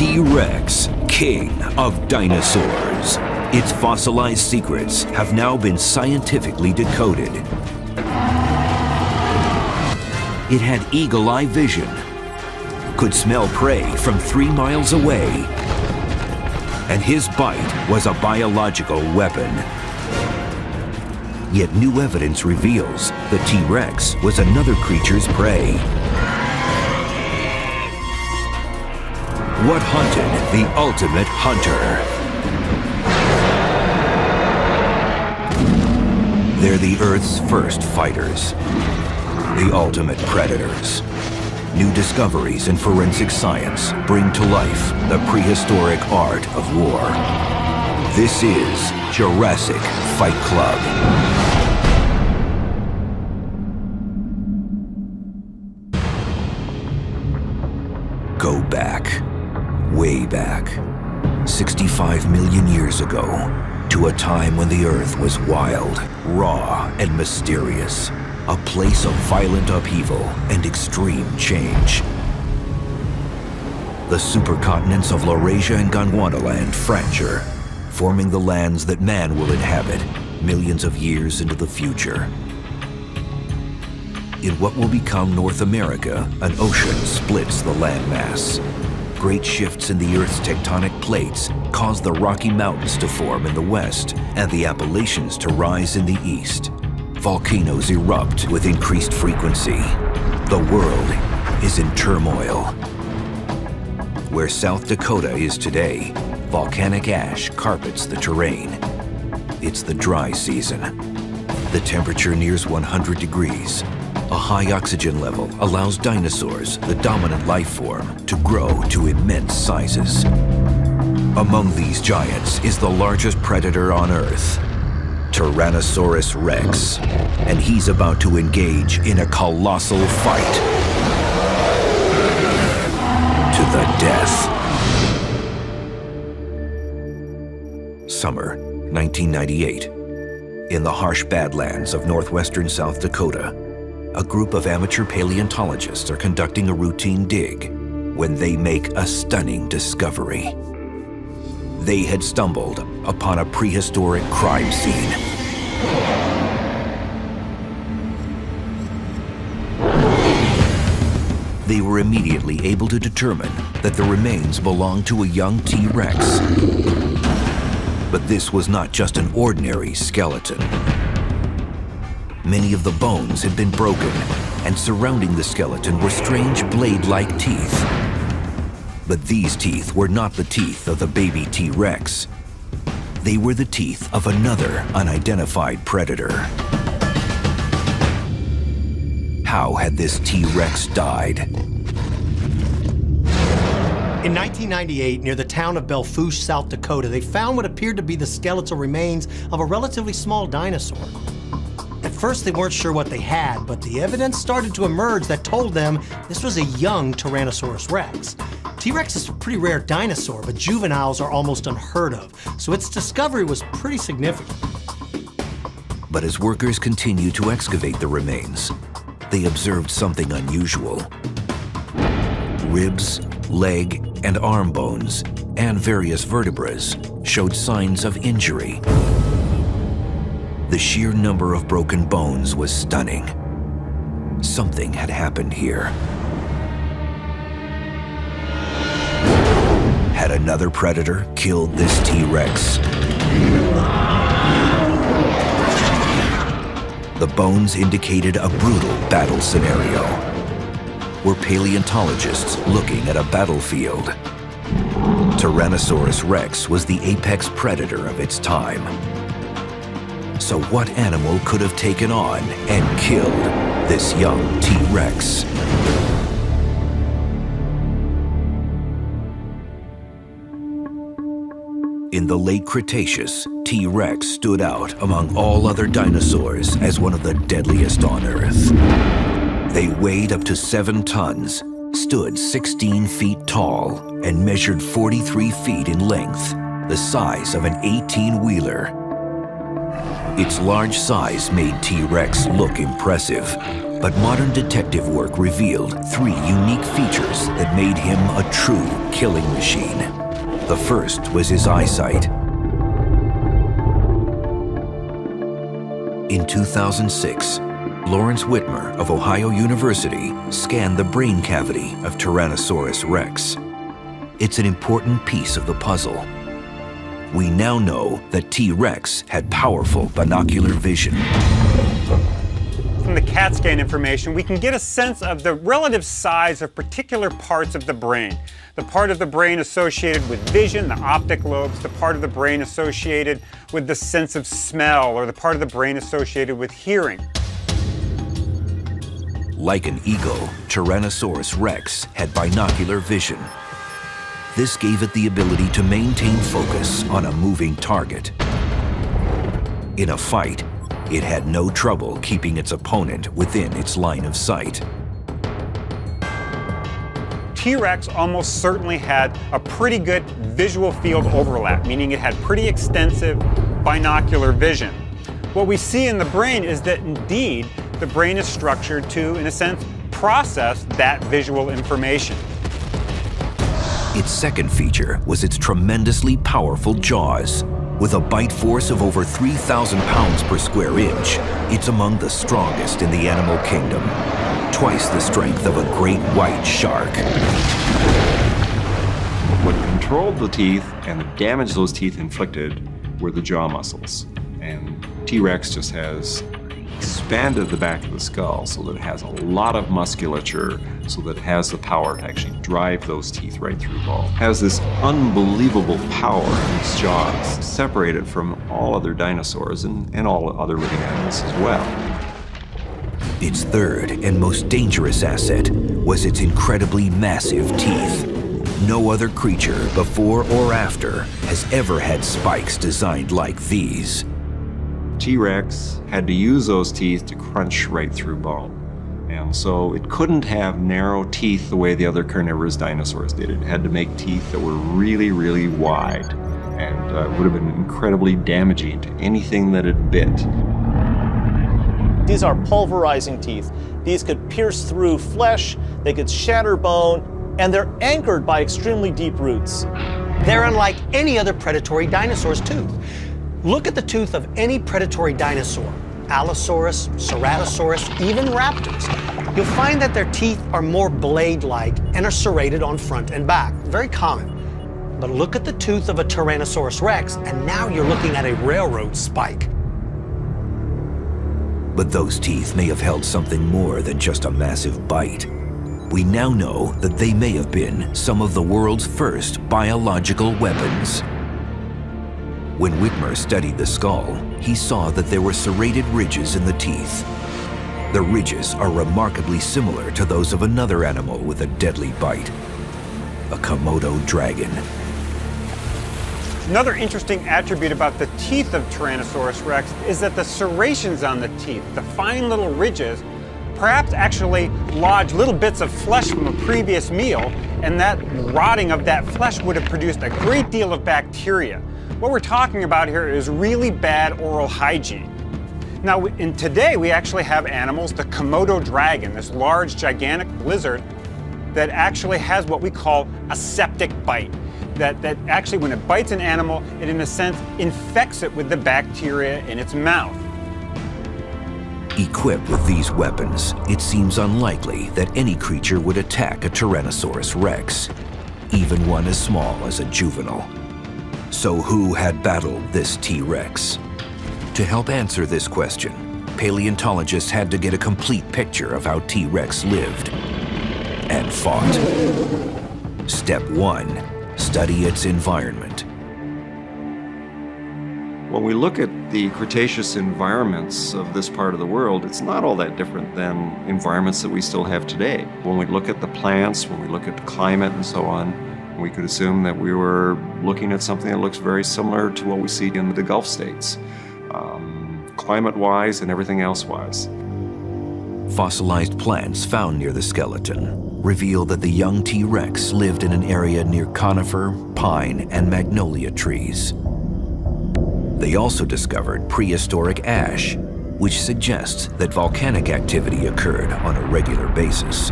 T-Rex, king of dinosaurs. Its fossilized secrets have now been scientifically decoded. It had eagle-eye vision, could smell prey from 3 miles away, and his bite was a biological weapon. Yet new evidence reveals the T-Rex was another creature's prey. What hunted the ultimate hunter? They're the Earth's first fighters, the ultimate predators. New discoveries in forensic science bring to life the prehistoric art of war. This is Jurassic Fight Club. Go back, way back, 65 million years ago, to a time when the Earth was wild, raw, and mysterious. A place of violent upheaval and extreme change. The supercontinents of Laurasia and Gondwanaland fracture, forming the lands that man will inhabit millions of years into the future. In what will become North America, an ocean splits the landmass. Great shifts in the Earth's tectonic plates cause the Rocky Mountains to form in the west and the Appalachians to rise in the east. Volcanoes erupt with increased frequency. The world is in turmoil. Where South Dakota is today, volcanic ash carpets the terrain. It's the dry season. The temperature nears 100 degrees. A high oxygen level allows dinosaurs, the dominant life form, to grow to immense sizes. Among these giants is the largest predator on Earth, Tyrannosaurus Rex, and he's about to engage in a colossal fight to the death. Summer 1998. In the harsh Badlands of northwestern South Dakota, a group of amateur paleontologists are conducting a routine dig when they make a stunning discovery. They had stumbled upon a prehistoric crime scene. They were immediately able to determine that the remains belonged to a young T-Rex. But this was not just an ordinary skeleton. Many of the bones had been broken, and surrounding the skeleton were strange blade-like teeth. But these teeth were not the teeth of the baby T-Rex. They were the teeth of another unidentified predator. How had this T-Rex died? In 1998, near the town of Belfouche, South Dakota, they found what appeared to be the skeletal remains of a relatively small dinosaur. At first, they weren't sure what they had, but the evidence started to emerge that told them this was a young Tyrannosaurus Rex. T-Rex is a pretty rare dinosaur, but juveniles are almost unheard of, so its discovery was pretty significant. But as workers continued to excavate the remains, they observed something unusual. Ribs, leg, and arm bones, and various vertebrae showed signs of injury. The sheer number of broken bones was stunning. Something had happened here. Had another predator killed this T-Rex? The bones indicated a brutal battle scenario. Were paleontologists looking at a battlefield? Tyrannosaurus Rex was the apex predator of its time. So what animal could have taken on and killed this young T-Rex? In the late Cretaceous, T-Rex stood out among all other dinosaurs as one of the deadliest on Earth. They weighed up to 7 tons, stood 16 feet tall, and measured 43 feet in length, the size of an 18-wheeler. Its large size made T-Rex look impressive, But modern detective work revealed 3 unique features that made him a true killing machine. The first was his eyesight. In 2006, Lawrence Whitmer of Ohio University scanned the brain cavity of Tyrannosaurus rex. It's an important piece of the puzzle. We now know that T-Rex had powerful binocular vision. From the CAT scan information, we can get a sense of the relative size of particular parts of the brain. The part of the brain associated with vision, the optic lobes, the part of the brain associated with the sense of smell, or the part of the brain associated with hearing. Like an eagle, Tyrannosaurus rex had binocular vision. This gave it the ability to maintain focus on a moving target. In a fight, it had no trouble keeping its opponent within its line of sight. T-Rex almost certainly had a pretty good visual field overlap, meaning it had pretty extensive binocular vision. What we see in the brain is that indeed the brain is structured to, in a sense, process that visual information. Its second feature was its tremendously powerful jaws. With a bite force of over 3,000 pounds per square inch, it's among the strongest in the animal kingdom. Twice the strength of a great white shark. What controlled the teeth and the damage those teeth inflicted were the jaw muscles. And T-Rex just has expanded the back of the skull so that it has a lot of musculature, so that it has the power to actually drive those teeth right through bone. It has this unbelievable power in its jaws, separated from all other dinosaurs and all other living animals as well. Its third and most dangerous asset was its incredibly massive teeth. No other creature before or after has ever had spikes designed like these. T-Rex had to use those teeth to crunch right through bone. And so it couldn't have narrow teeth the way the other carnivorous dinosaurs did. It had to make teeth that were really, really wide, and would have been incredibly damaging to anything that it bit. These are pulverizing teeth. These could pierce through flesh, they could shatter bone, and they're anchored by extremely deep roots. They're unlike any other predatory dinosaur's tooth. Look at the tooth of any predatory dinosaur, Allosaurus, Ceratosaurus, even raptors. You'll find that their teeth are more blade-like and are serrated on front and back. Very common. But look at the tooth of a Tyrannosaurus rex, and now you're looking at a railroad spike. But those teeth may have held something more than just a massive bite. We now know that they may have been some of the world's first biological weapons. When Whitmer studied the skull, he saw that there were serrated ridges in the teeth. The ridges are remarkably similar to those of another animal with a deadly bite, a Komodo dragon. Another interesting attribute about the teeth of Tyrannosaurus rex is that the serrations on the teeth, the fine little ridges, perhaps actually lodge little bits of flesh from a previous meal, and that rotting of that flesh would have produced a great deal of bacteria. What we're talking about here is really bad oral hygiene. Now, today we actually have animals, the Komodo dragon, this large, gigantic lizard that actually has what we call a septic bite. That actually, when it bites an animal, it in a sense infects it with the bacteria in its mouth. Equipped with these weapons, it seems unlikely that any creature would attack a Tyrannosaurus rex, even one as small as a juvenile. So who had battled this T-Rex? To help answer this question, paleontologists had to get a complete picture of how T-Rex lived and fought. Step 1, study its environment. When we look at the Cretaceous environments of this part of the world, it's not all that different than environments that we still have today. When we look at the plants, when we look at the climate and so on, we could assume that we were looking at something that looks very similar to what we see in the Gulf states, climate-wise and everything else-wise. Fossilized plants found near the skeleton reveal that the young T-Rex lived in an area near conifer, pine, and magnolia trees. They also discovered prehistoric ash, which suggests that volcanic activity occurred on a regular basis.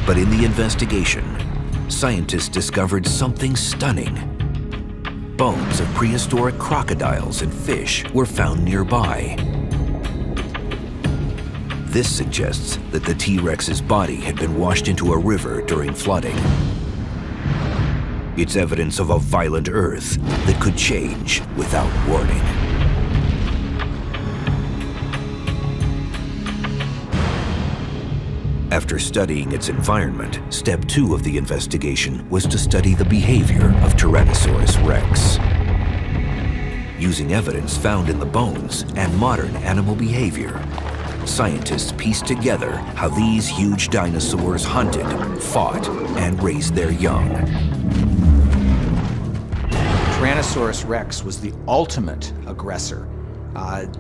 But in the investigation, scientists discovered something stunning. Bones of prehistoric crocodiles and fish were found nearby. This suggests that the T-Rex's body had been washed into a river during flooding. It's evidence of a violent Earth that could change without warning. After studying its environment, step 2 of the investigation was to study the behavior of Tyrannosaurus rex. Using evidence found in the bones and modern animal behavior, scientists pieced together how these huge dinosaurs hunted, fought, and raised their young. Tyrannosaurus rex was the ultimate aggressor.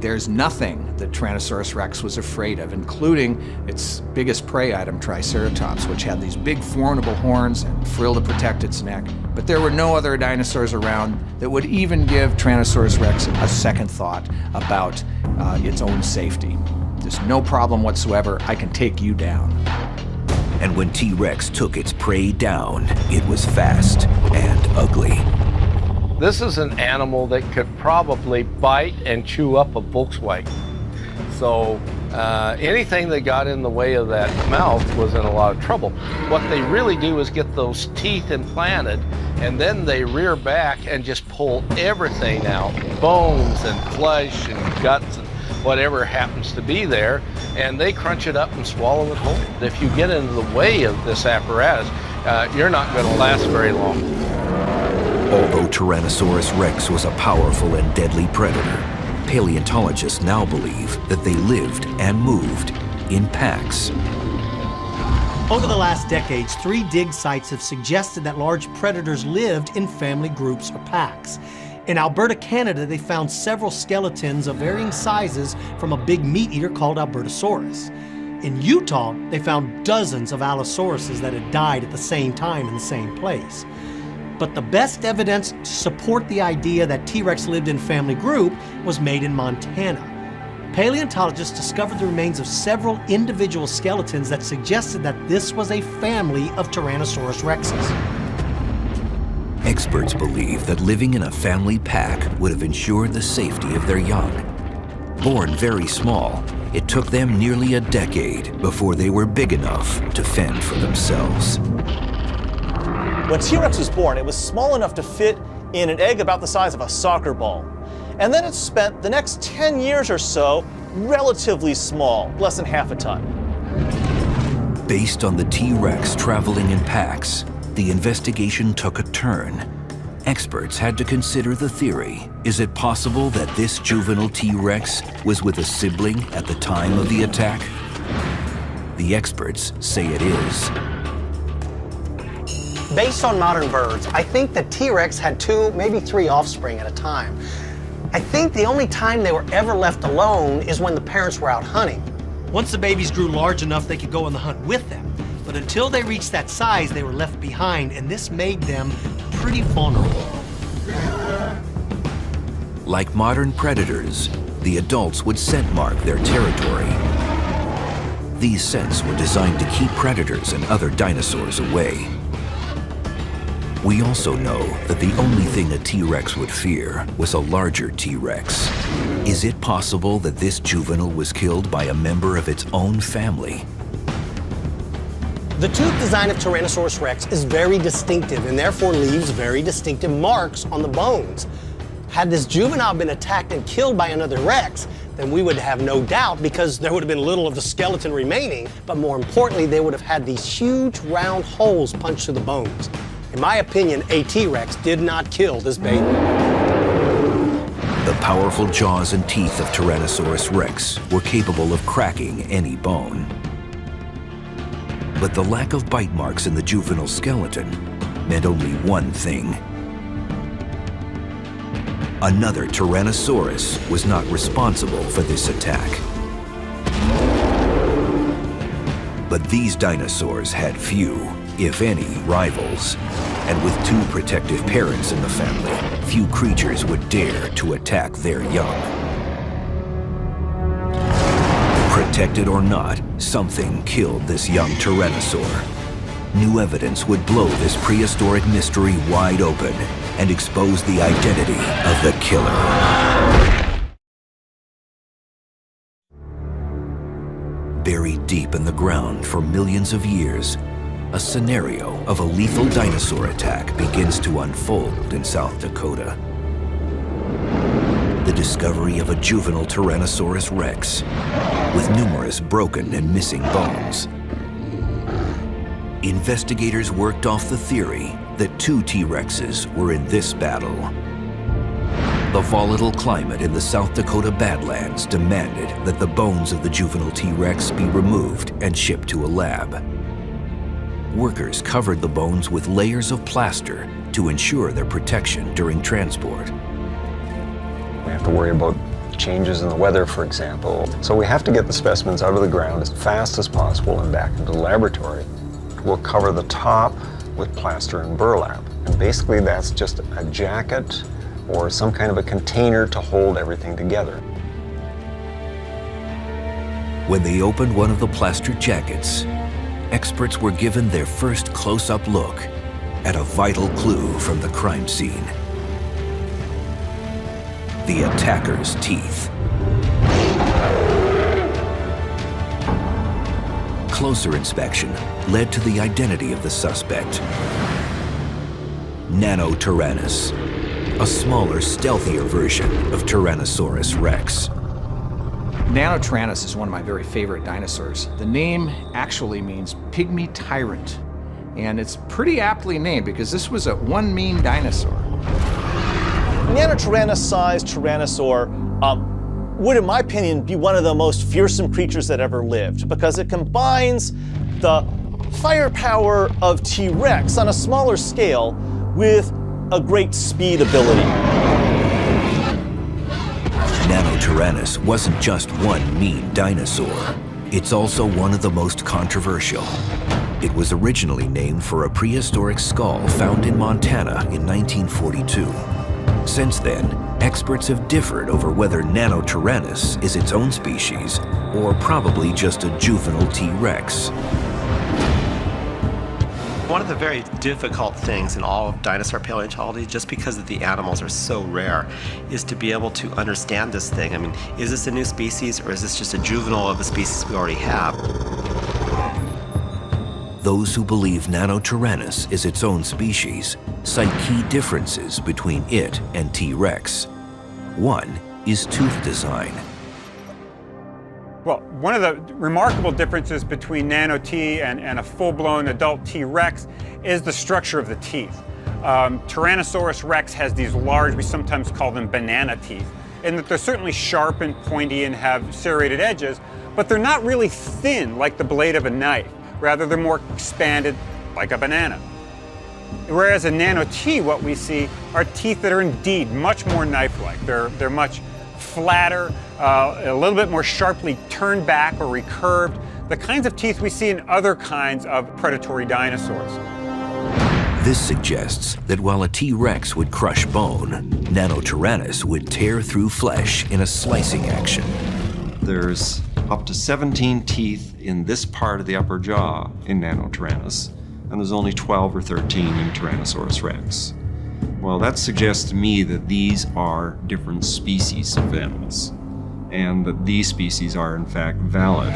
There's nothing that Tyrannosaurus rex was afraid of, including its biggest prey item, Triceratops, which had these big formidable horns and frill to protect its neck. But there were no other dinosaurs around that would even give Tyrannosaurus rex a second thought about its own safety. There's no problem whatsoever, I can take you down. And when T-Rex took its prey down, it was fast and ugly. This is an animal that could probably bite and chew up a Volkswagen. So anything that got in the way of that mouth was in a lot of trouble. What they really do is get those teeth implanted, and then they rear back and just pull everything out, bones and flesh and guts and whatever happens to be there, and they crunch it up and swallow it whole. If you get into the way of this apparatus, you're not going to last very long. Although Tyrannosaurus rex was a powerful and deadly predator, paleontologists now believe that they lived and moved in packs. Over the last decades, 3 dig sites have suggested that large predators lived in family groups or packs. In Alberta, Canada, they found several skeletons of varying sizes from a big meat eater called Albertosaurus. In Utah, they found dozens of Allosauruses that had died at the same time in the same place. But the best evidence to support the idea that T-Rex lived in family group was made in Montana. Paleontologists discovered the remains of several individual skeletons that suggested that this was a family of Tyrannosaurus rexes. Experts believe that living in a family pack would have ensured the safety of their young. Born very small, it took them nearly a decade before they were big enough to fend for themselves. When T-Rex was born, it was small enough to fit in an egg about the size of a soccer ball. And then it spent the next 10 years or so relatively small, less than half a ton. Based on the T-Rex traveling in packs, the investigation took a turn. Experts had to consider the theory. Is it possible that this juvenile T-Rex was with a sibling at the time of the attack? The experts say it is. Based on modern birds, I think the T-Rex had 2, maybe 3 offspring at a time. I think the only time they were ever left alone is when the parents were out hunting. Once the babies grew large enough, they could go on the hunt with them. But until they reached that size, they were left behind, and this made them pretty vulnerable. Like modern predators, the adults would scent mark their territory. These scents were designed to keep predators and other dinosaurs away. We also know that the only thing a T-Rex would fear was a larger T-Rex. Is it possible that this juvenile was killed by a member of its own family? The tooth design of Tyrannosaurus rex is very distinctive and therefore leaves very distinctive marks on the bones. Had this juvenile been attacked and killed by another rex, then we would have no doubt because there would have been little of the skeleton remaining, but more importantly, they would have had these huge round holes punched through the bones. In my opinion, a T-Rex did not kill this baby. The powerful jaws and teeth of Tyrannosaurus rex were capable of cracking any bone. But the lack of bite marks in the juvenile skeleton meant only one thing. Another Tyrannosaurus was not responsible for this attack. But these dinosaurs had few, if any, rivals. And with 2 protective parents in the family, few creatures would dare to attack their young. Protected or not, something killed this young tyrannosaur. New evidence would blow this prehistoric mystery wide open and expose the identity of the killer. Buried deep in the ground for millions of years, a scenario of a lethal dinosaur attack begins to unfold in South Dakota. The discovery of a juvenile Tyrannosaurus rex with numerous broken and missing bones. Investigators worked off the theory that two T-Rexes were in this battle. The volatile climate in the South Dakota Badlands demanded that the bones of the juvenile T-Rex be removed and shipped to a lab. Workers covered the bones with layers of plaster to ensure their protection during transport. We have to worry about changes in the weather, for example. So we have to get the specimens out of the ground as fast as possible and back into the laboratory. We'll cover the top with plaster and burlap. And basically that's just a jacket or some kind of a container to hold everything together. When they opened one of the plaster jackets, experts were given their first close-up look at a vital clue from the crime scene. The attacker's teeth. Closer inspection led to the identity of the suspect. Nanotyrannus, a smaller, stealthier version of Tyrannosaurus rex. Nanotyrannus is one of my very favorite dinosaurs. The name actually means pygmy tyrant, and it's pretty aptly named because this was a one mean dinosaur. Nanotyrannus-sized Tyrannosaur would, in my opinion, be one of the most fearsome creatures that ever lived because it combines the firepower of T-Rex on a smaller scale with a great speed ability. Nanotyrannus wasn't just one mean dinosaur. It's also one of the most controversial. It was originally named for a prehistoric skull found in Montana in 1942. Since then, experts have differed over whether Nanotyrannus is its own species or probably just a juvenile T-Rex. One of the very difficult things in all of dinosaur paleontology, just because the animals are so rare, is to be able to understand this thing. I mean, is this a new species or is this just a juvenile of a species we already have? Those who believe Nanotyrannus is its own species cite key differences between it and T-Rex. One is tooth design. Well, one of the remarkable differences between Nano-T and a full-blown adult T-Rex is the structure of the teeth. Tyrannosaurus rex has these large, we sometimes call them banana teeth, in that they're certainly sharp and pointy and have serrated edges, but they're not really thin like the blade of a knife. Rather, they're more expanded like a banana. Whereas in Nano-T, what we see are teeth that are indeed much more knife-like. They're much flatter, a little bit more sharply turned back or recurved, the kinds of teeth we see in other kinds of predatory dinosaurs. This suggests that while a T-Rex would crush bone, Nanotyrannus would tear through flesh in a slicing action. There's up to 17 teeth in this part of the upper jaw in Nanotyrannus, and there's only 12 or 13 in Tyrannosaurus rex. Well, that suggests to me that these are different species of animals, and that these species are in fact valid.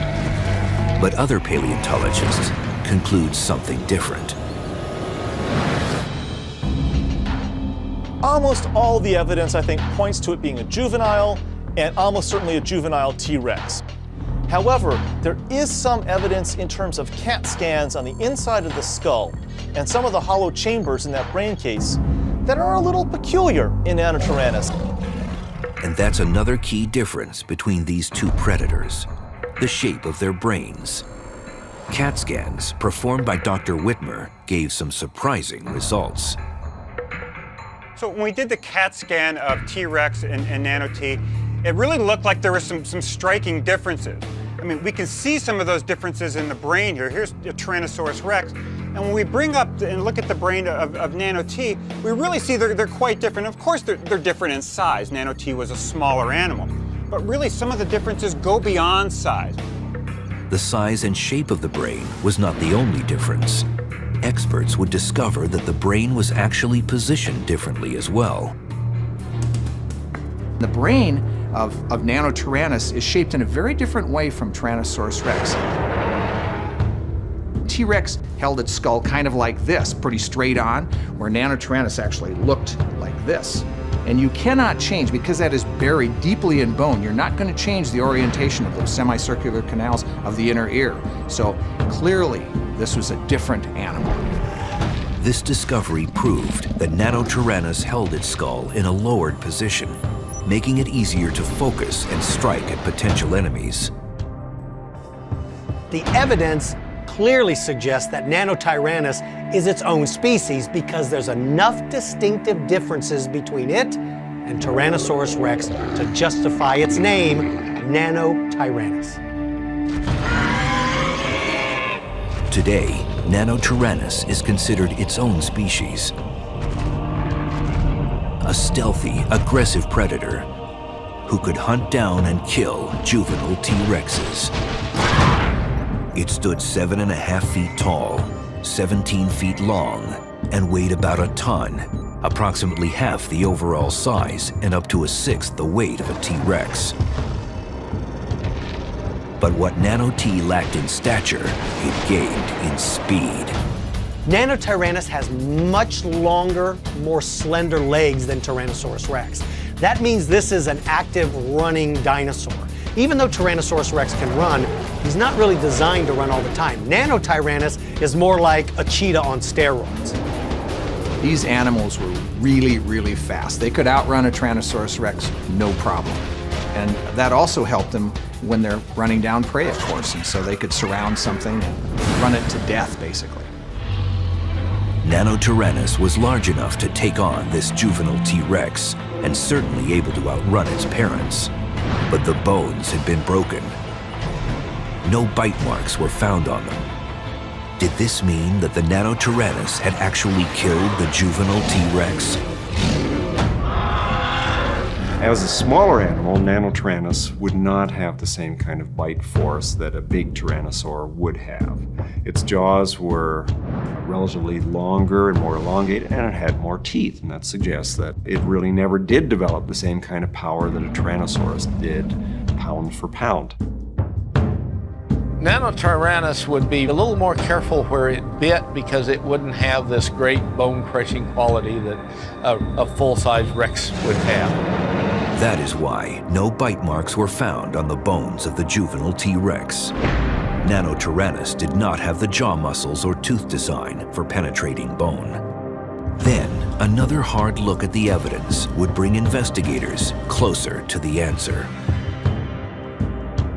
But other paleontologists conclude something different. Almost all the evidence, I think, points to it being a juvenile, and almost certainly a juvenile T-Rex. However, there is some evidence in terms of CAT scans on the inside of the skull and some of the hollow chambers in that brain case that are a little peculiar in Nanotyrannus. And that's another key difference between these two predators, the shape of their brains. CAT scans performed by Dr. Whitmer gave some surprising results. So when we did the CAT scan of T-Rex and Nano-T, it really looked like there were some striking differences. I mean, we can see some of those differences in the brain here. Here's a Tyrannosaurus rex. And when we bring up and look at the brain of Nano-T, we really see they're quite different. Of course, they're different in size. Nano-T was a smaller animal. But really, some of the differences go beyond size. the size and shape of the brain was not the only difference. Experts would discover that the brain was actually positioned differently as well. The brain of Nanotyrannus is shaped in a very different way from Tyrannosaurus rex. T-Rex held its skull kind of like this, pretty straight on, where Nanotyrannus actually looked like this. And you cannot change, because that is buried deeply in bone, you're not going to change the orientation of those semicircular canals of the inner ear. So clearly, this was a different animal. This discovery proved that Nanotyrannus held its skull in a lowered position, making it easier to focus and strike at potential enemies. The evidence clearly suggests that Nanotyrannus is its own species because there's enough distinctive differences between it and Tyrannosaurus rex to justify its name, Nanotyrannus. Today, Nanotyrannus is considered its own species. A stealthy, aggressive predator who could hunt down and kill juvenile T-Rexes. It stood 7.5 feet tall, 17 feet long, and weighed about a ton, approximately half the overall size and up to a sixth the weight of a T-Rex. But what Nano-T lacked in stature, it gained in speed. Nanotyrannus has much longer, more slender legs than Tyrannosaurus rex. That means this is an active running dinosaur. Even though Tyrannosaurus rex can run, he's not really designed to run all the time. Nanotyrannus is more like a cheetah on steroids. These animals were really, really fast. They could outrun a Tyrannosaurus rex, no problem. And that also helped them when they're running down prey, of course, and so they could surround something and run it to death, basically. Nanotyrannus was large enough to take on this juvenile T-Rex and certainly able to outrun its parents. But the bones had been broken. No bite marks were found on them. Did this mean that the Nanotyrannus had actually killed the juvenile T-Rex? As a smaller animal, Nanotyrannus would not have the same kind of bite force that a big tyrannosaur would have. Its jaws were relatively longer and more elongated, and it had more teeth, and that suggests that it really never did develop the same kind of power that a Tyrannosaurus did, pound for pound. Nanotyrannus would be a little more careful where it bit because it wouldn't have this great bone-crushing quality that a full-size Rex would have. That is why no bite marks were found on the bones of the juvenile T-Rex. Nanotyrannus did not have the jaw muscles or tooth design for penetrating bone. Then, another hard look at the evidence would bring investigators closer to the answer.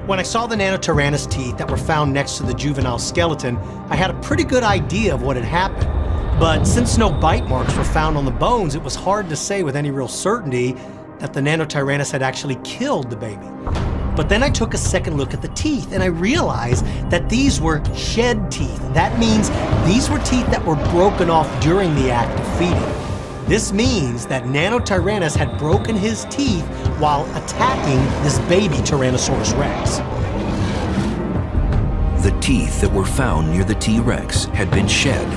When I saw the Nanotyrannus teeth that were found next to the juvenile skeleton, I had a pretty good idea of what had happened. But since no bite marks were found on the bones, it was hard to say with any real certainty that the Nanotyrannus had actually killed the baby. But then I took a second look at the teeth and I realized that these were shed teeth. That means these were teeth that were broken off during the act of feeding. This means that Nanotyrannus had broken his teeth while attacking this baby Tyrannosaurus rex. The teeth that were found near the T-Rex had been shed,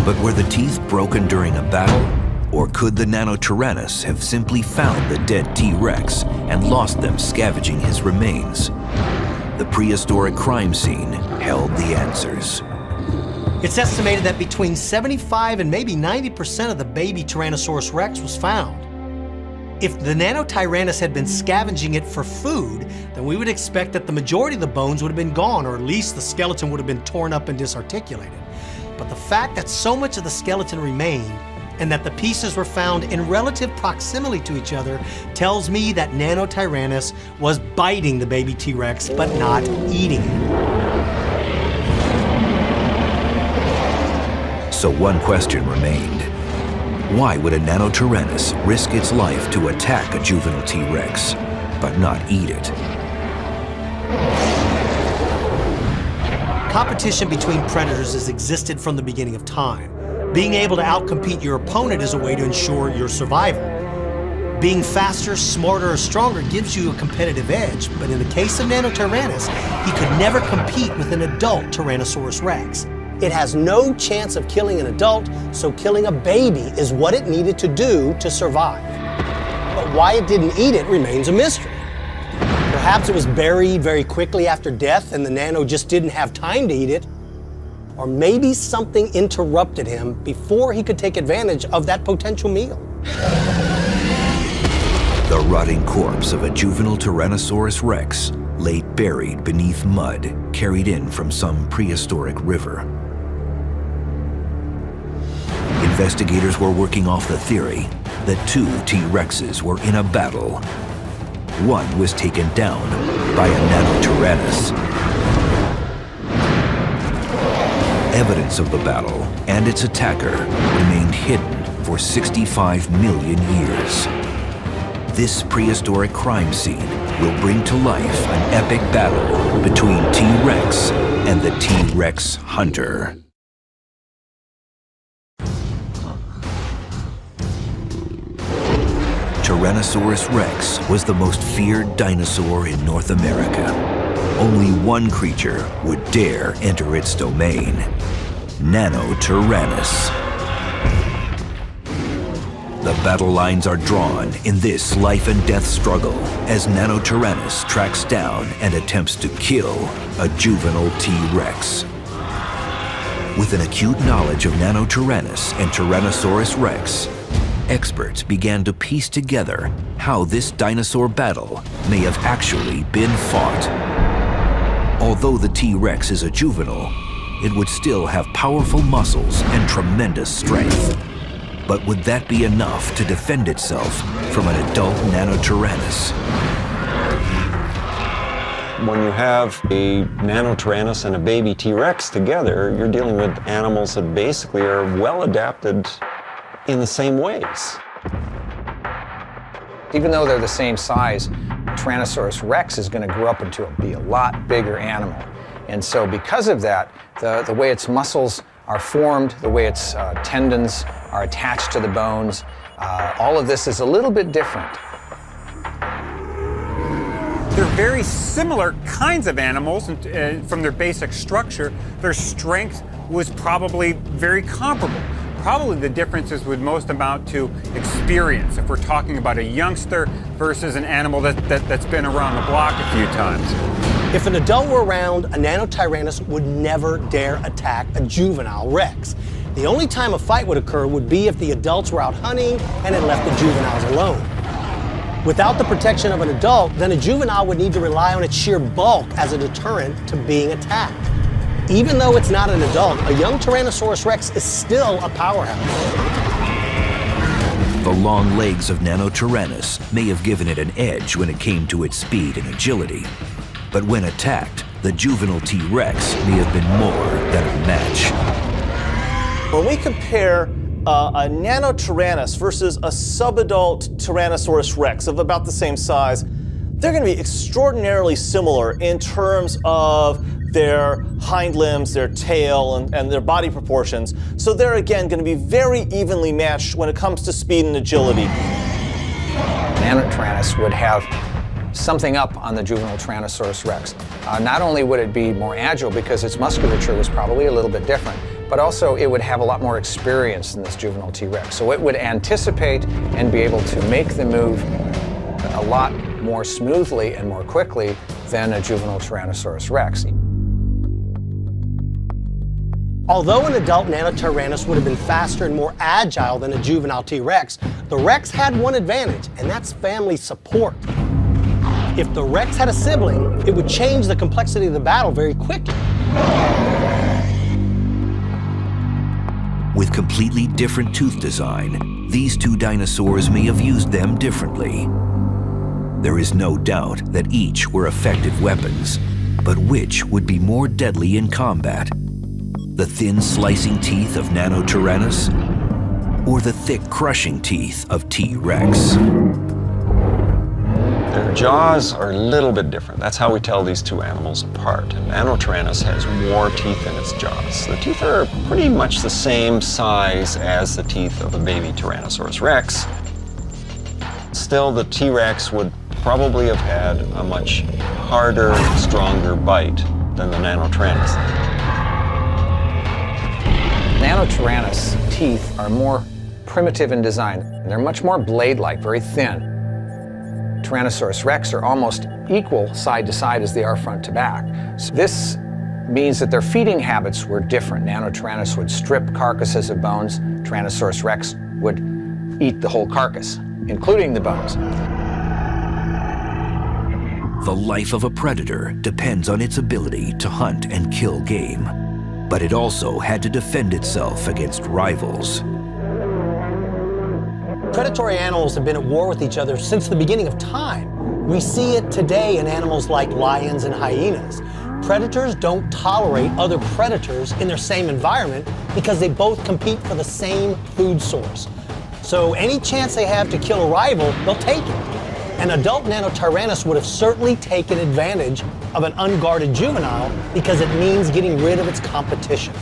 but were the teeth broken during a battle? Or could the Nanotyrannus have simply found the dead T-Rex and lost them scavenging his remains? The prehistoric crime scene held the answers. It's estimated that between 75 and maybe 90% of the baby Tyrannosaurus rex was found. If the Nanotyrannus had been scavenging it for food, then we would expect that the majority of the bones would have been gone, or at least the skeleton would have been torn up and disarticulated. But the fact that so much of the skeleton remained and that the pieces were found in relative proximity to each other tells me that Nanotyrannus was biting the baby T-Rex, but not eating it. So one question remained. Why would a Nanotyrannus risk its life to attack a juvenile T-Rex, but not eat it? Competition between predators has existed from the beginning of time. Being able to outcompete your opponent is a way to ensure your survival. Being faster, smarter, or stronger gives you a competitive edge, but in the case of Nanotyrannus, he could never compete with an adult Tyrannosaurus Rex. It has no chance of killing an adult, so killing a baby is what it needed to do to survive. But why it didn't eat it remains a mystery. Perhaps it was buried very quickly after death and the Nano just didn't have time to eat it. Or maybe something interrupted him before he could take advantage of that potential meal. The rotting corpse of a juvenile Tyrannosaurus Rex lay buried beneath mud carried in from some prehistoric river. Investigators were working off the theory that two T-Rexes were in a battle. One was taken down by a Nanotyrannus. Evidence of the battle and its attacker remained hidden for 65 million years. This prehistoric crime scene will bring to life an epic battle between T-Rex and the T-Rex hunter. Tyrannosaurus Rex was the most feared dinosaur in North America. Only one creature would dare enter its domain: Nanotyrannus. The battle lines are drawn in this life and death struggle as Nanotyrannus tracks down and attempts to kill a juvenile T-Rex. With an acute knowledge of Nanotyrannus and Tyrannosaurus Rex, experts began to piece together how this dinosaur battle may have actually been fought. Although the T-Rex is a juvenile, it would still have powerful muscles and tremendous strength. But would that be enough to defend itself from an adult Nanotyrannus? When you have a Nanotyrannus and a baby T-Rex together, you're dealing with animals that basically are well adapted in the same ways. Even though they're the same size, Tyrannosaurus Rex is going to grow up into be a lot bigger animal. And so because of that, the way its muscles are formed, the way its tendons are attached to the bones, all of this is a little bit different. They're very similar kinds of animals from their basic structure. Their strength was probably very comparable. Probably the differences would most amount to experience, if we're talking about a youngster versus an animal that's been around the block a few times. If an adult were around, a Nanotyrannus would never dare attack a juvenile Rex. The only time a fight would occur would be if the adults were out hunting and had left the juveniles alone. Without the protection of an adult, then a juvenile would need to rely on its sheer bulk as a deterrent to being attacked. Even though it's not an adult, a young Tyrannosaurus Rex is still a powerhouse. The long legs of Nanotyrannus may have given it an edge when it came to its speed and agility. But when attacked, the juvenile T-Rex may have been more than a match. When we compare a Nanotyrannus versus a subadult Tyrannosaurus Rex of about the same size, they're going to be extraordinarily similar in terms of their hind limbs, their tail, and their body proportions. So they're, again, going to be very evenly matched when it comes to speed and agility. Nanotyrannus would have something up on the juvenile Tyrannosaurus Rex. Not only would it be more agile because its musculature was probably a little bit different, but also it would have a lot more experience than this juvenile T-Rex. So it would anticipate and be able to make the move a lot more smoothly and more quickly than a juvenile Tyrannosaurus Rex. Although an adult Nanotyrannus would have been faster and more agile than a juvenile T-Rex, the Rex had one advantage, and that's family support. If the Rex had a sibling, it would change the complexity of the battle very quickly. With completely different tooth design, these two dinosaurs may have used them differently. There is no doubt that each were effective weapons, but which would be more deadly in combat? The thin slicing teeth of Nanotyrannus, or the thick crushing teeth of T-Rex? Their jaws are a little bit different. That's how we tell these two animals apart. Nanotyrannus has more teeth in its jaws. The teeth are pretty much the same size as the teeth of a baby Tyrannosaurus Rex. Still, the T-Rex would probably have had a much harder, stronger bite than the Nanotyrannus. Nanotyrannus teeth are more primitive in design. They're much more blade-like, very thin. Tyrannosaurus rex are almost equal side to side as they are front to back. So this means that their feeding habits were different. Nanotyrannus would strip carcasses of bones. Tyrannosaurus rex would eat the whole carcass, including the bones. The life of a predator depends on its ability to hunt and kill game, but it also had to defend itself against rivals. Predatory animals have been at war with each other since the beginning of time. We see it today in animals like lions and hyenas. Predators don't tolerate other predators in their same environment because they both compete for the same food source. So any chance they have to kill a rival, they'll take it. An adult Nanotyrannus would have certainly taken advantage of an unguarded juvenile because it means getting rid of its competition.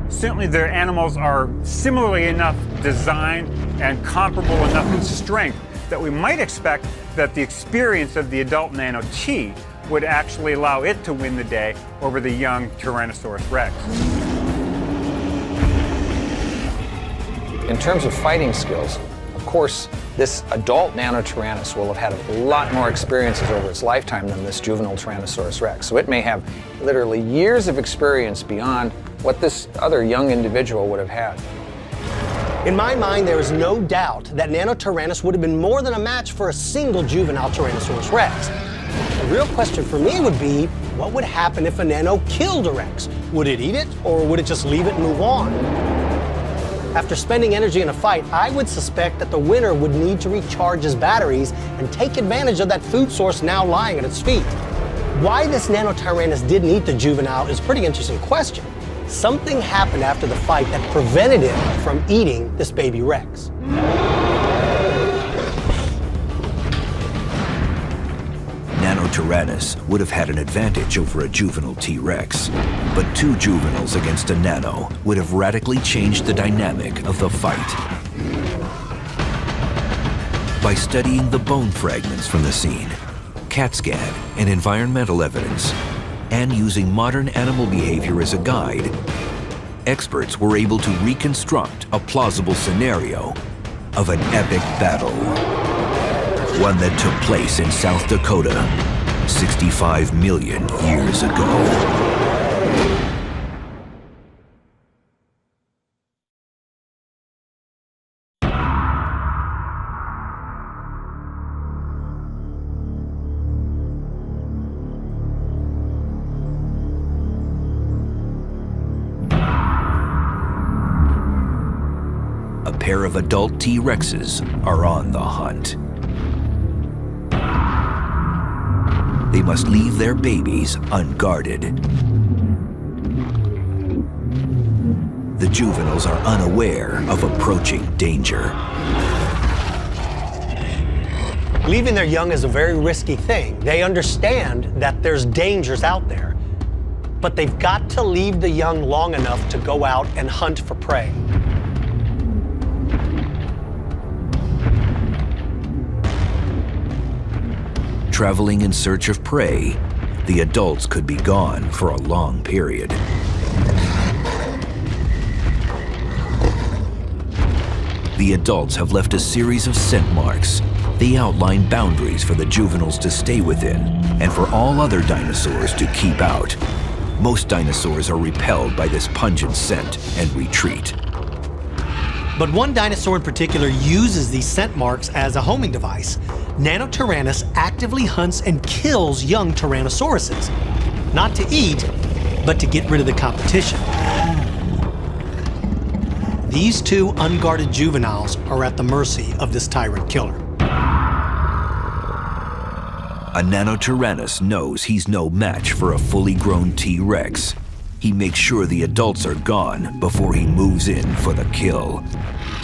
Certainly their animals are similarly enough designed and comparable enough in strength that we might expect that the experience of the adult Nano T would actually allow it to win the day over the young Tyrannosaurus Rex. In terms of fighting skills, of course, this adult Nanotyrannus will have had a lot more experiences over its lifetime than this juvenile Tyrannosaurus Rex. So it may have literally years of experience beyond what this other young individual would have had. In my mind, there is no doubt that Nanotyrannus would have been more than a match for a single juvenile Tyrannosaurus Rex. The real question for me would be, what would happen if a Nano killed a Rex? Would it eat it, or would it just leave it and move on? After spending energy in a fight, I would suspect that the winner would need to recharge his batteries and take advantage of that food source now lying at its feet. Why this Nanotyrannus didn't eat the juvenile is a pretty interesting question. Something happened after the fight that prevented it from eating this baby Rex. Nanotyrannus would have had an advantage over a juvenile T-Rex, but two juveniles against a nano would have radically changed the dynamic of the fight. By studying the bone fragments from the scene, CAT scan and environmental evidence, and using modern animal behavior as a guide, experts were able to reconstruct a plausible scenario of an epic battle. One that took place in South Dakota 65 million years ago. A pair of adult T-Rexes are on the hunt. They must leave their babies unguarded. The juveniles are unaware of approaching danger. Leaving their young is a very risky thing. They understand that there's dangers out there, but they've got to leave the young long enough to go out and hunt for prey. Traveling in search of prey, the adults could be gone for a long period. The adults have left a series of scent marks. They outline boundaries for the juveniles to stay within and for all other dinosaurs to keep out. Most dinosaurs are repelled by this pungent scent and retreat. But one dinosaur in particular uses these scent marks as a homing device. Nanotyrannus actively hunts and kills young Tyrannosauruses. Not to eat, but to get rid of the competition. These two unguarded juveniles are at the mercy of this tyrant killer. A Nanotyrannus knows he's no match for a fully grown T-Rex. He makes sure the adults are gone before he moves in for the kill.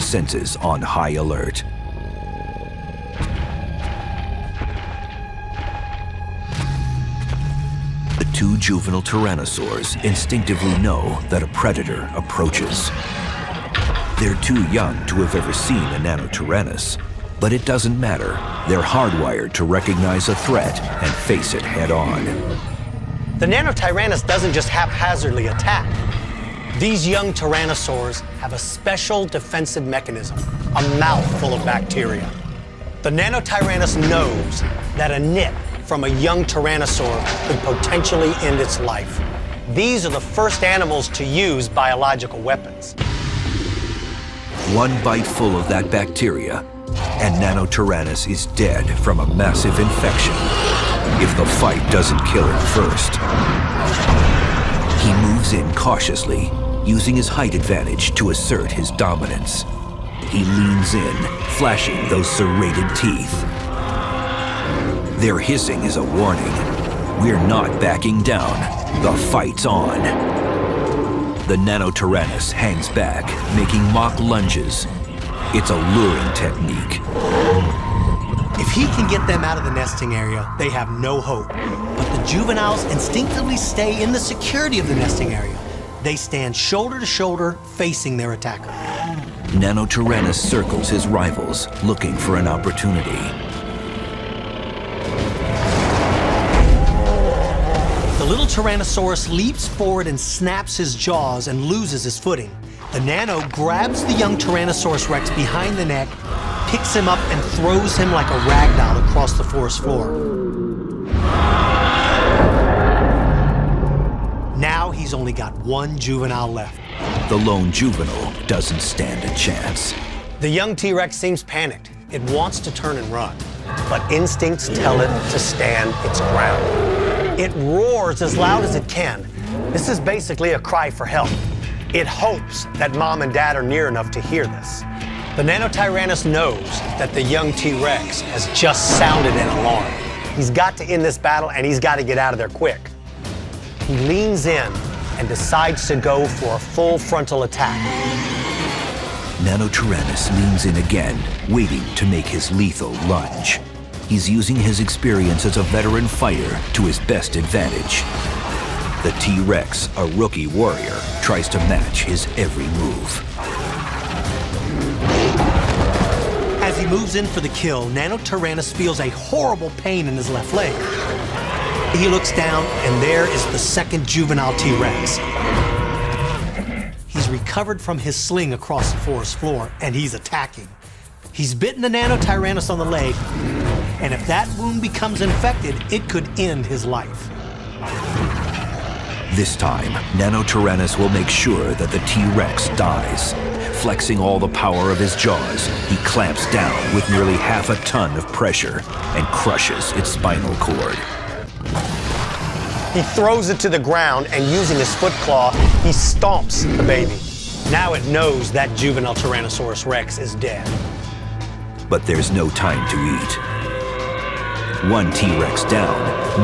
Senses on high alert. The two juvenile tyrannosaurs instinctively know that a predator approaches. They're too young to have ever seen a Nanotyrannus, but it doesn't matter. They're hardwired to recognize a threat and face it head on. The Nanotyrannus doesn't just haphazardly attack. These young tyrannosaurs have a special defensive mechanism, a mouth full of bacteria. The Nanotyrannus knows that a nip from a young tyrannosaur could potentially end its life. These are the first animals to use biological weapons. One bite full of that bacteria, and Nanotyrannus is dead from a massive infection, if the fight doesn't kill him first. He moves in cautiously, using his height advantage to assert his dominance. He leans in, flashing those serrated teeth. Their hissing is a warning. We're not backing down. The fight's on. The Nanotyrannus hangs back, making mock lunges. It's a luring technique. If he can get them out of the nesting area, they have no hope. But the juveniles instinctively stay in the security of the nesting area. They stand shoulder to shoulder, facing their attacker. Nanotyrannus circles his rivals, looking for an opportunity. The little Tyrannosaurus leaps forward and snaps his jaws and loses his footing. The Nano grabs the young Tyrannosaurus Rex behind the neck, picks him up, and throws him like a rag doll across the forest floor. Now he's only got one juvenile left. The lone juvenile doesn't stand a chance. The young T-Rex seems panicked. It wants to turn and run, but instincts tell it to stand its ground. It roars as loud as it can. This is basically a cry for help. It hopes that mom and dad are near enough to hear this. The Nanotyrannus knows that the young T-Rex has just sounded an alarm. He's got to end this battle, and he's got to get out of there quick. He leans in and decides to go for a full frontal attack. Nanotyrannus leans in again, waiting to make his lethal lunge. He's using his experience as a veteran fighter to his best advantage. The T-Rex, a rookie warrior, tries to match his every move. As he moves in for the kill, Nanotyrannus feels a horrible pain in his left leg. He looks down, and there is the second juvenile T-Rex. He's recovered from his sling across the forest floor, and he's attacking. He's bitten the Nanotyrannus on the leg, and if that wound becomes infected, it could end his life. This time, Nanotyrannus will make sure that the T-Rex dies. Flexing all the power of his jaws, he clamps down with nearly half a ton of pressure and crushes its spinal cord. He throws it to the ground, and using his foot claw, he stomps the baby. Now it knows that juvenile Tyrannosaurus Rex is dead. But there's no time to eat. One T-Rex down,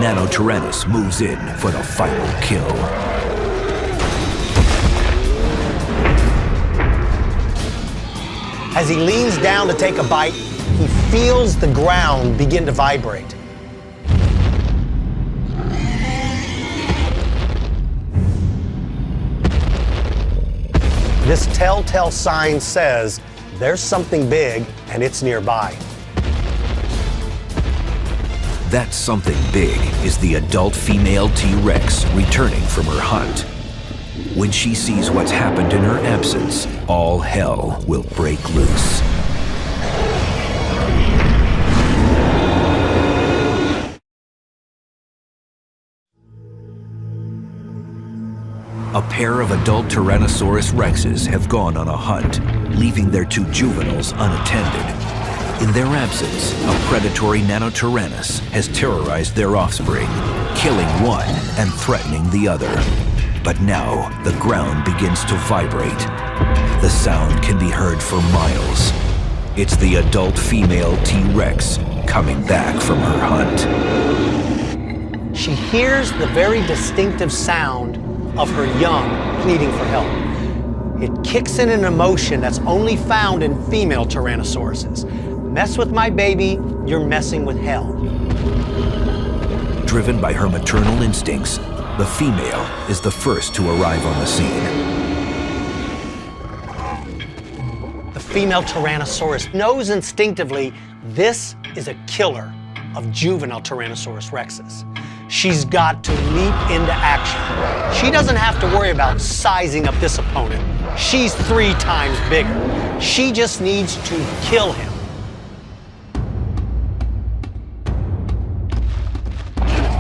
Nanotyrannus moves in for the final kill. As he leans down to take a bite, he feels the ground begin to vibrate. This telltale sign says there's something big and it's nearby. That something big is the adult female T-Rex returning from her hunt. When she sees what's happened in her absence, all hell will break loose. A pair of adult Tyrannosaurus Rexes have gone on a hunt, leaving their two juveniles unattended. In their absence, a predatory Nanotyrannus has terrorized their offspring, killing one and threatening the other. But now, the ground begins to vibrate. The sound can be heard for miles. It's the adult female T-Rex coming back from her hunt. She hears the very distinctive sound of her young pleading for help. It kicks in an emotion that's only found in female Tyrannosauruses. Mess with my baby, you're messing with hell. Driven by her maternal instincts, the female is the first to arrive on the scene. female Tyrannosaurus knows instinctively this is a killer of juvenile Tyrannosaurus rexes. She's got to leap into action. She doesn't have to worry about sizing up this opponent. She's 3 times bigger. She just needs to kill him.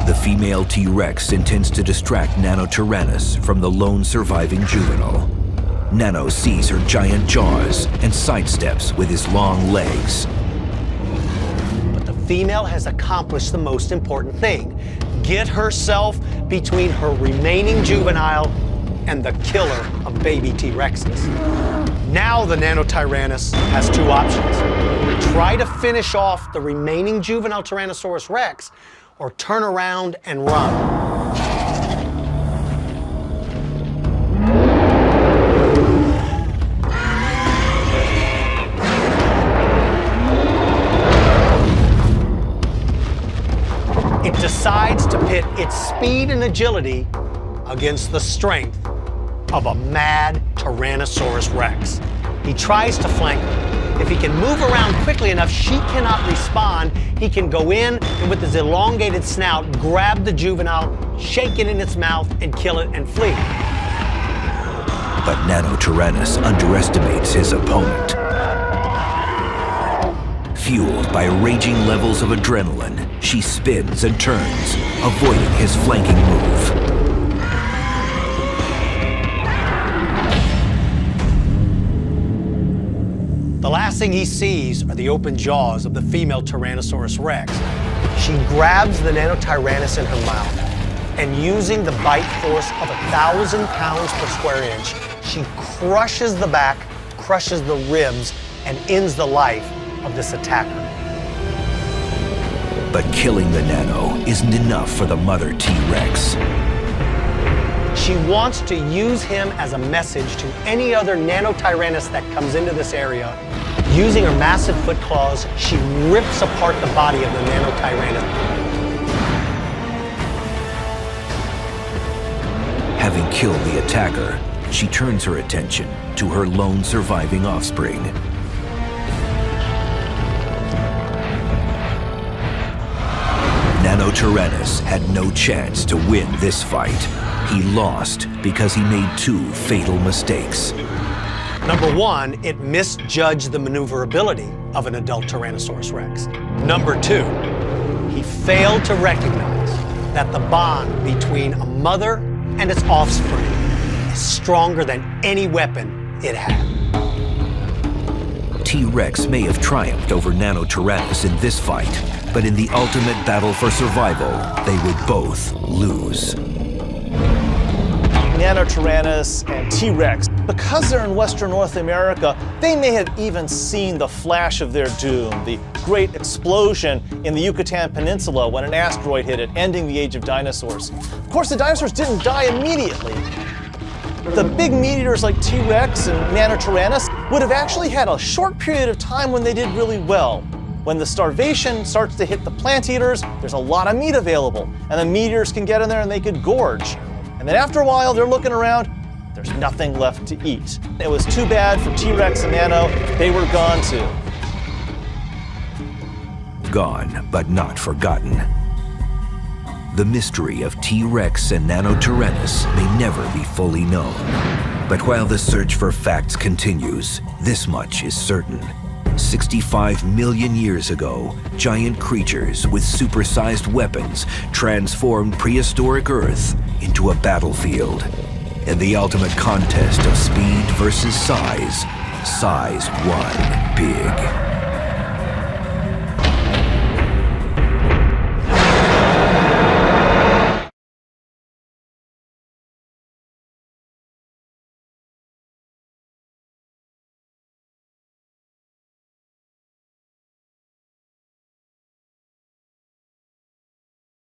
The female T-Rex intends to distract Nanotyrannus from the lone surviving juvenile. Nano sees her giant jaws and sidesteps with his long legs. But the female has accomplished the most important thing: get herself between her remaining juvenile and the killer of baby T-Rexes. Now the Nanotyrannus has 2 options: try to finish off the remaining juvenile Tyrannosaurus Rex, or turn around and run. It decides to pit its speed and agility against the strength of a mad Tyrannosaurus Rex. He tries to flank her. If he can move around quickly enough, she cannot respond. He can go in and with his elongated snout, grab the juvenile, shake it in its mouth, and kill it and flee. But Nanotyrannus underestimates his opponent. Fueled by raging levels of adrenaline, she spins and turns, avoiding his flanking move. The last thing he sees are the open jaws of the female Tyrannosaurus Rex. She grabs the Nanotyrannus in her mouth, and using the bite force of 1,000 pounds per square inch, she crushes the back, crushes the ribs, and ends the life of this attacker. But killing the Nano isn't enough for the mother T-Rex. She wants to use him as a message to any other Nanotyrannus that comes into this area. Using her massive foot claws, she rips apart the body of the Nanotyrannus. Having killed the attacker, she turns her attention to her lone surviving offspring. Nanotyrannus had no chance to win this fight. He lost because he made 2 fatal mistakes. Number 1, it misjudged the maneuverability of an adult Tyrannosaurus Rex. Number 2, he failed to recognize that the bond between a mother and its offspring is stronger than any weapon it had. T-Rex may have triumphed over Nanotyrannus in this fight, but in the ultimate battle for survival, they would both lose. Nanotyrannus and T-Rex, because they're in Western North America, they may have even seen the flash of their doom, the great explosion in the Yucatan Peninsula when an asteroid hit it, ending the age of dinosaurs. Of course, the dinosaurs didn't die immediately. The big meat eaters like T-Rex and Nanotyrannus would have actually had a short period of time when they did really well. When the starvation starts to hit the plant eaters, there's a lot of meat available, and the meat eaters can get in there and they could gorge. And then after a while, they're looking around, there's nothing left to eat. It was too bad for T-Rex and Nano, they were gone too. Gone, but not forgotten. The mystery of T-Rex and Nanotyrannus may never be fully known. But while the search for facts continues, this much is certain. 65 million years ago, giant creatures with supersized weapons transformed prehistoric Earth into a battlefield. In the ultimate contest of speed versus size, size won big.